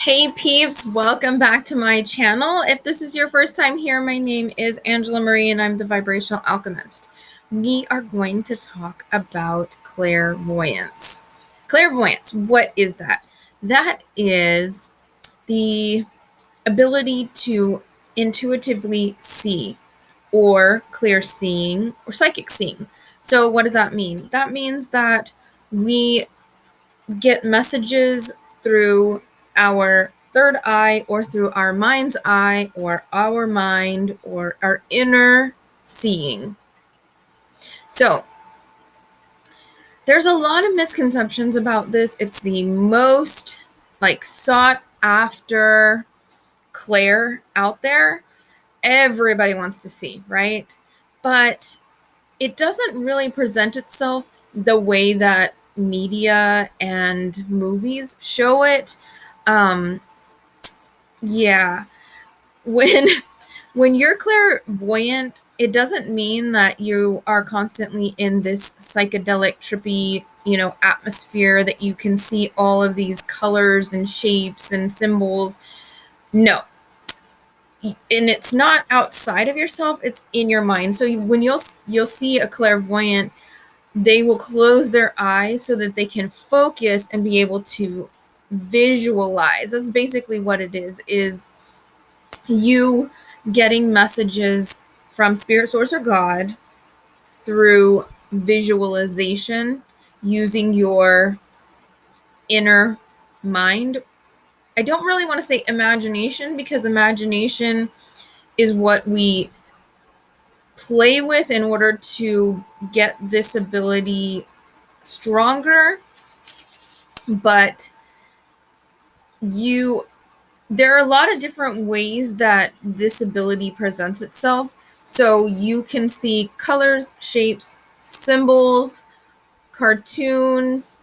Hey peeps, welcome back to my channel. If this is your first time here, my name is Angela Marie and I'm the Vibrational Alchemist. We are going to talk about clairvoyance. Clairvoyance, what is that? That is the ability to intuitively see, or clear seeing, or psychic seeing. So what does that mean? That means that we get messages through our third eye, or through our mind's eye, or our mind, or our inner seeing. So there's a lot of misconceptions about this. It's the most sought after clair out there. Everybody wants to see, right? But it doesn't really present itself the way that media and movies show it. Yeah, when when you're clairvoyant, it doesn't mean that you are constantly in this psychedelic, trippy, atmosphere that you can see all of these colors and shapes and symbols. No. And it's not outside of yourself, it's in your mind. So when you'll see a clairvoyant, they will close their eyes so that they can focus and be able to visualize. That's basically what it is you getting messages from spirit, source, or God through visualization using your inner mind. I don't really want to say imagination, because imagination is what we play with in order to get this ability stronger. But there are a lot of different ways that this ability presents itself. So you can see colors, shapes, symbols, cartoons,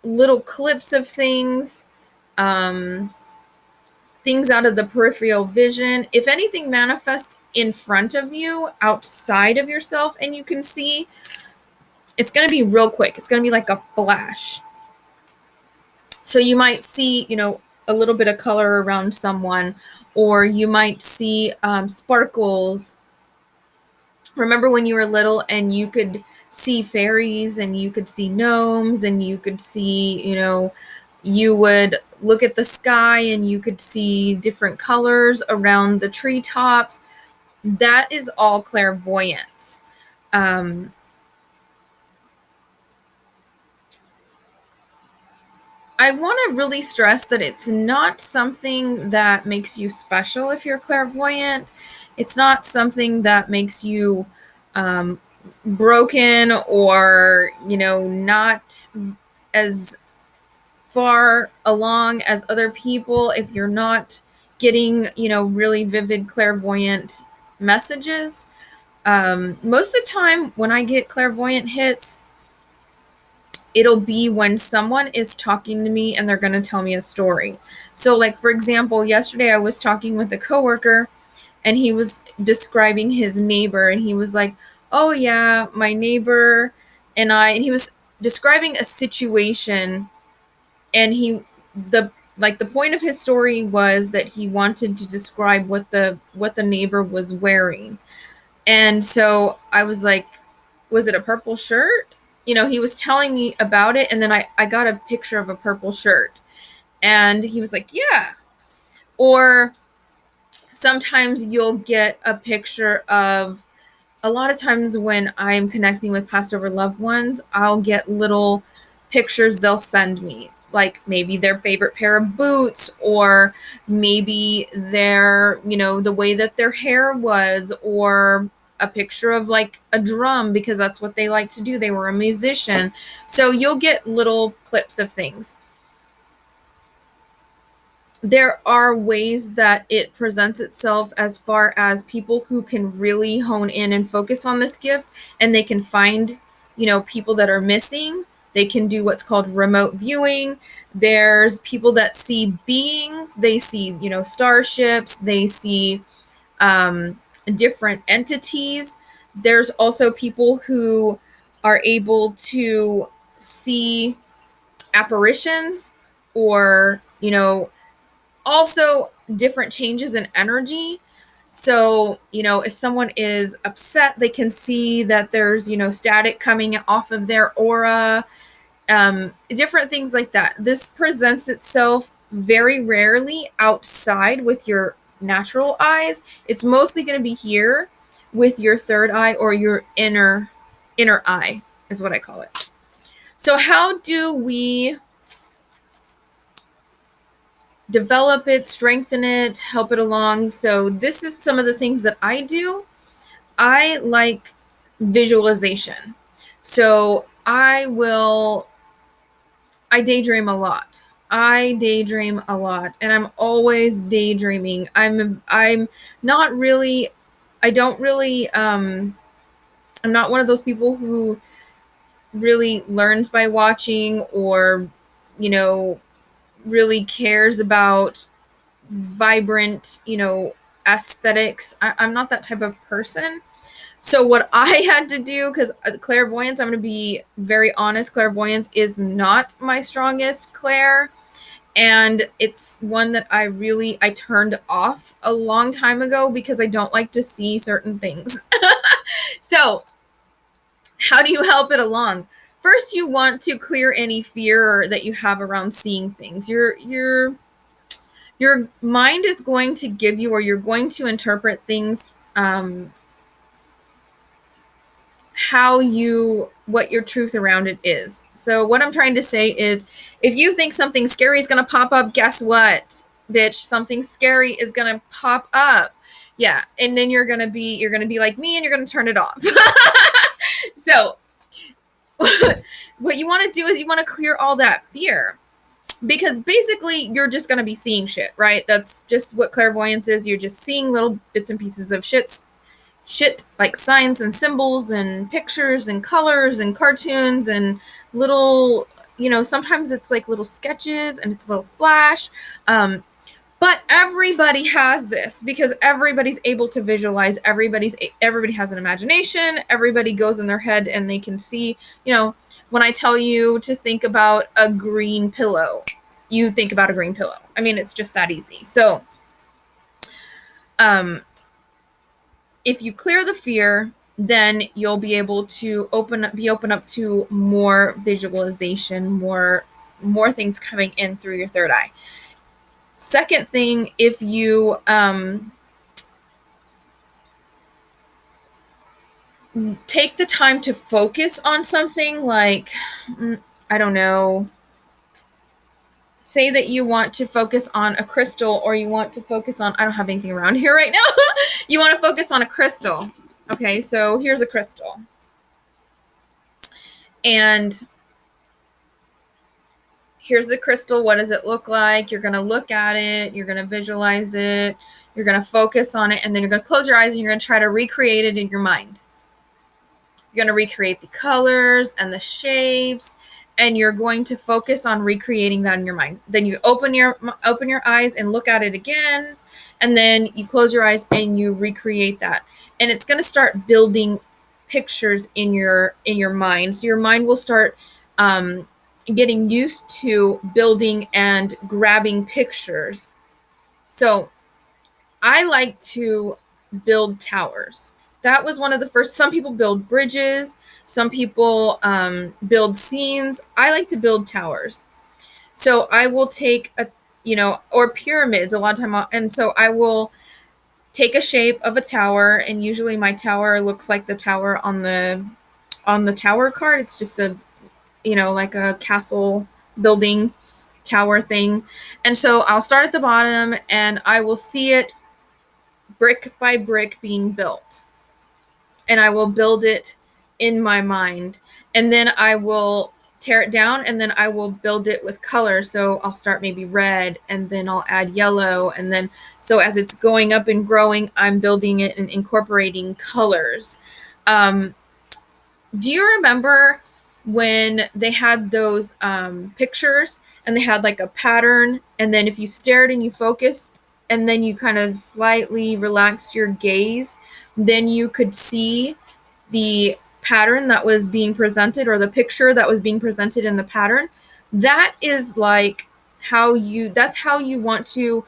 little clips of things, things out of the peripheral vision. If anything manifests in front of you, outside of yourself, and you can see, it's going to be real quick. It's going to be like a flash. So you might see, a little bit of color around someone, or you might see sparkles. Remember when you were little and you could see fairies and you could see gnomes and you could see, you would look at the sky and you could see different colors around the treetops. That is all clairvoyance. I want to really stress that it's not something that makes you special if you're clairvoyant. It's not something that makes you broken, or, not as far along as other people if you're not getting, really vivid clairvoyant messages. Most of the time when I get clairvoyant hits, it'll be when someone is talking to me and they're going to tell me a story. So, like, for example, yesterday I was talking with a coworker and he was describing his neighbor, and he was like, oh yeah, my neighbor and he was describing a situation, and the point of his story was that he wanted to describe what the neighbor was wearing. And so I was like, was it a purple shirt? He was telling me about it, and then I got a picture of a purple shirt, and he was like, yeah. Or sometimes you'll get a picture of, a lot of times when I'm connecting with past over loved ones, I'll get little pictures they'll send me, like maybe their favorite pair of boots, or maybe their, the way that their hair was, or a picture of like a drum, because that's what they like to do. They were a musician. So you'll get little clips of things. There are ways that it presents itself, as far as people who can really hone in and focus on this gift, and they can find, people that are missing. They can do what's called remote viewing. There's people that see beings. They see, starships. They see different entities. There's also people who are able to see apparitions, or, Also, different changes in energy. So, if someone is upset, they can see that there's, static coming off of their aura, different things like that. This presents itself very rarely outside with your natural eyes. It's mostly going to be here with your third eye, or your inner eye is what I call it. So how do we develop it, strengthen it, help it along? So this is some of the things that I do. I like visualization. So I daydream a lot. I daydream a lot, and I'm always daydreaming. I'm not really, I don't really, I'm not one of those people who really learns by watching, or, really cares about vibrant, aesthetics. I'm not that type of person. So what I had to do, because clairvoyance, I'm going to be very honest, clairvoyance is not my strongest clair. And it's one that I turned off a long time ago because I don't like to see certain things. So how do you help it along? First, you want to clear any fear that you have around seeing things. Your mind is going to give you, or you're going to interpret things, what your truth around it is. So what I'm trying to say is, if you think something scary is going to pop up, guess what, bitch? Something scary is going to pop up. Yeah. And then you're going to be like me, and you're going to turn it off. So what you want to do is you want to clear all that fear, because basically you're just going to be seeing shit, right? That's just what clairvoyance is. You're just seeing little bits and pieces of shit, like signs and symbols and pictures and colors and cartoons and little, sometimes it's like little sketches and it's a little flash. But everybody has this, because everybody's able to visualize. Everybody has an imagination. Everybody goes in their head and they can see, when I tell you to think about a green pillow, you think about a green pillow. I mean, it's just that easy. So, if you clear the fear, then you'll be able to open up to more visualization, more things coming in through your third eye. Second thing, if you take the time to focus on something, like, I don't know, say that you want to focus on a crystal, or you want to focus on, I don't have anything around here right now. You want to focus on a crystal. Okay, so here's a crystal. And here's the crystal. What does it look like? You're going to look at it. You're going to visualize it. You're going to focus on it. And then you're going to close your eyes and you're going to try to recreate it in your mind. You're going to recreate the colors and the shapes. And you're going to focus on recreating that in your mind. Then you open your eyes and look at it again. And then you close your eyes and you recreate that. And it's going to start building pictures in your mind. So your mind will start getting used to building and grabbing pictures. So I like to build towers. That was one of the first. Some people build bridges. Some people build scenes. I like to build towers. So I will take or pyramids a lot of time. And so I will take a shape of a tower, and usually my tower looks like the tower on the tower card. It's just like a castle building tower thing. And so I'll start at the bottom and I will see it brick by brick being built. And I will build it in my mind. And then I will tear it down, and then I will build it with color. So I'll start maybe red, and then I'll add yellow. And then, so as it's going up and growing, I'm building it and incorporating colors. Do you remember when they had those pictures and they had like a pattern, and then if you stared and you focused and then you kind of slightly relaxed your gaze, then you could see the pattern that was being presented, or the picture that was being presented in the pattern? That is like that's how you want to,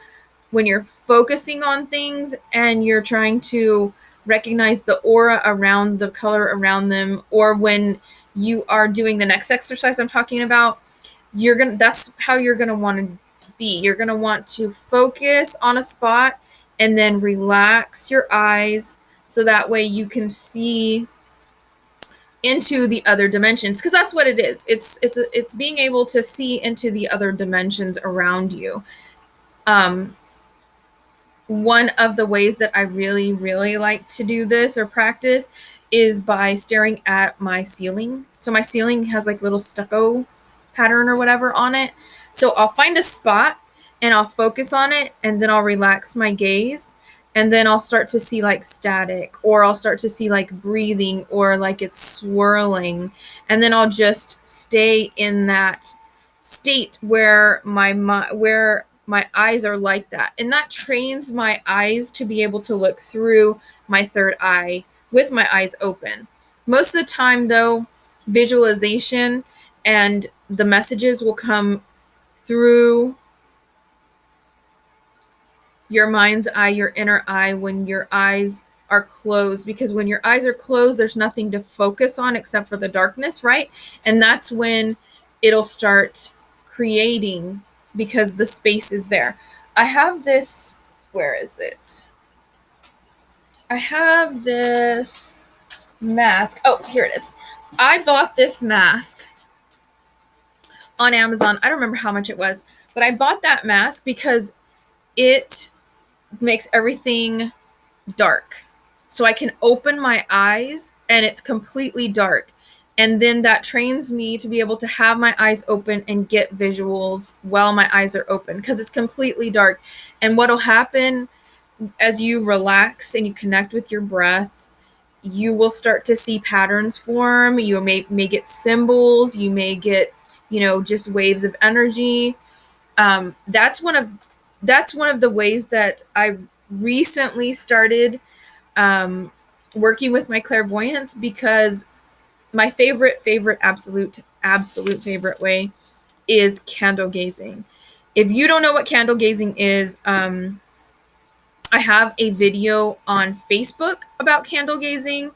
when you're focusing on things and you're trying to recognize the aura around the color around them, or when you are doing the next exercise I'm talking about, that's how you're gonna want to be. You're gonna want to focus on a spot and then relax your eyes so that way you can see into the other dimensions, because that's what it is. It's being able to see into the other dimensions around you. One of the ways that I really, really like to do this or practice is by staring at my ceiling. So my ceiling has like little stucco pattern or whatever on it. So I'll find a spot and I'll focus on it, and then I'll relax my gaze, and then I'll start to see like static, or I'll start to see like breathing, or like it's swirling, and then I'll just stay in that state where my eyes are like that. And that trains my eyes to be able to look through my third eye with my eyes open. Most of the time, though, visualization and the messages will come through your mind's eye, your inner eye, when your eyes are closed. Because when your eyes are closed, there's nothing to focus on except for the darkness, right? And that's when it'll start creating, because the space is there. I have this, where is it? I have this mask. Oh, here it is. I bought this mask on Amazon. I don't remember how much it was, but I bought that mask because it makes everything dark. So I can open my eyes and it's completely dark. And then that trains me to be able to have my eyes open and get visuals while my eyes are open, because it's completely dark. And what'll happen as you relax and you connect with your breath, you will start to see patterns form. You may get symbols. You may get, just waves of energy. That's one of the ways that I recently started working with my clairvoyance, because my favorite, absolute favorite way is candle gazing. If you don't know what candle gazing is, I have a video on Facebook about candle gazing.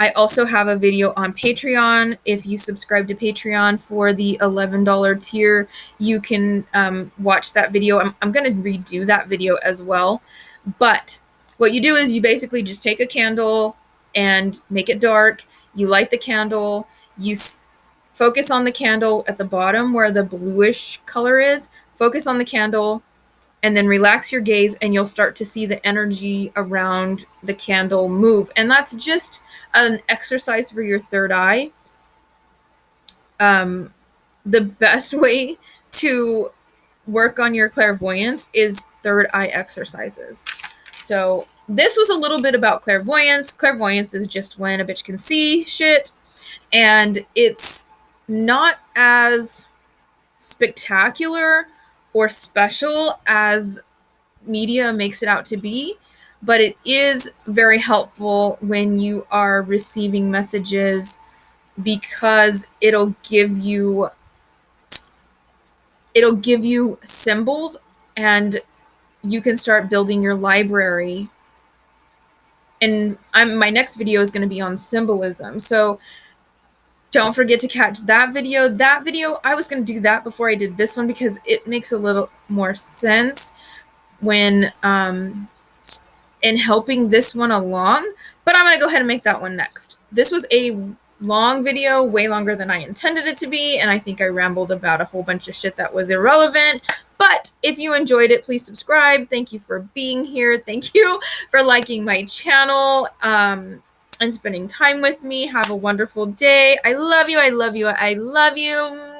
I also have a video on Patreon. If you subscribe to Patreon for the $11 tier, you can watch that video. I'm going to redo that video as well. But what you do is you basically just take a candle and make it dark. You light the candle. You focus on the candle at the bottom where the bluish color is. Focus on the candle and then relax your gaze, and you'll start to see the energy around the candle move. And that's just an exercise for your third eye. The best way to work on your clairvoyance is third eye exercises. So this was a little bit about clairvoyance. Clairvoyance is just when a bitch can see shit, and it's not as spectacular or special as media makes it out to be, but it is very helpful when you are receiving messages, because it'll give you symbols, and you can start building your library. And my next video is going to be on symbolism, so don't forget to catch that video. I was going to do that before I did this one, because it makes a little more sense when in helping this one along. But I'm going to go ahead and make that one next. This was a long video, way longer than I intended it to be, and I think I rambled about a whole bunch of shit that was irrelevant. But if you enjoyed it, please subscribe. Thank you for being here. Thank you for liking my channel and spending time with me. Have a wonderful day. I love you. I love you. I love you.